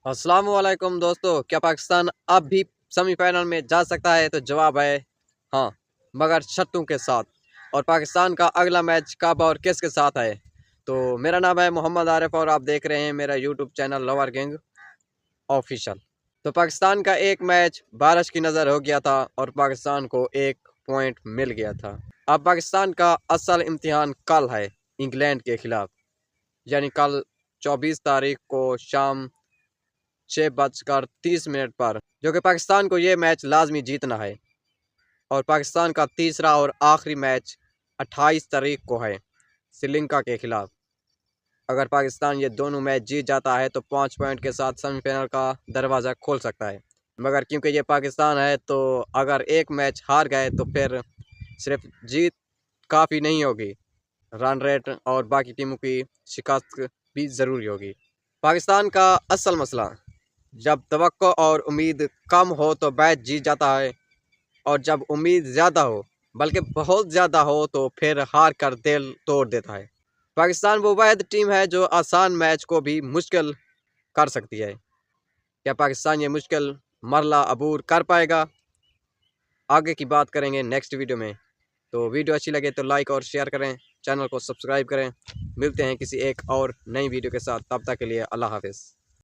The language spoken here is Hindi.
अस्सलाम वालेकुम दोस्तों, क्या पाकिस्तान अब भी सेमीफाइनल में जा सकता है? तो जवाब है हाँ, मगर शर्तों के साथ। और पाकिस्तान का अगला मैच कब और किसके साथ है? तो मेरा नाम है मोहम्मद आरिफ और आप देख रहे हैं मेरा YouTube channel lover king official. तो पाकिस्तान का एक मैच बारिश की नज़र हो गया था और पाकिस्तान को एक पॉइंट मिल गया था। अब पाकिस्तान का असल इम्तिहान कल है इंग्लैंड के खिलाफ, यानी कल 24 तारीख को शाम 6:30 पर, जो कि पाकिस्तान को ये मैच लाजमी जीतना है। और पाकिस्तान का तीसरा और आखिरी मैच 28 तारीख को है श्रीलंका के खिलाफ। अगर पाकिस्तान ये दोनों मैच जीत जाता है तो 5 पॉइंट के साथ सेमीफाइनल का दरवाज़ा खोल सकता है। मगर क्योंकि ये पाकिस्तान है तो अगर एक मैच हार गए तो फिर सिर्फ जीत काफ़ी नहीं होगी, रन रेट और बाकी टीमों की शिकस्त भी ज़रूरी होगी। पाकिस्तान का असल मसला, जब तवक्को और उम्मीद कम हो तो मैच जीत जाता है, और जब उम्मीद ज़्यादा हो, बल्कि बहुत ज़्यादा हो, तो फिर हार कर दिल तोड़ देता है। पाकिस्तान वो वाहिद टीम है जो आसान मैच को भी मुश्किल कर सकती है। क्या पाकिस्तान ये मुश्किल मरला अबूर कर पाएगा? आगे की बात करेंगे नेक्स्ट वीडियो में। तो वीडियो अच्छी लगे तो लाइक और शेयर करें, चैनल को सब्सक्राइब करें। मिलते हैं किसी एक और नई वीडियो के साथ, तब तक के लिए अल्लाह हाफिज़।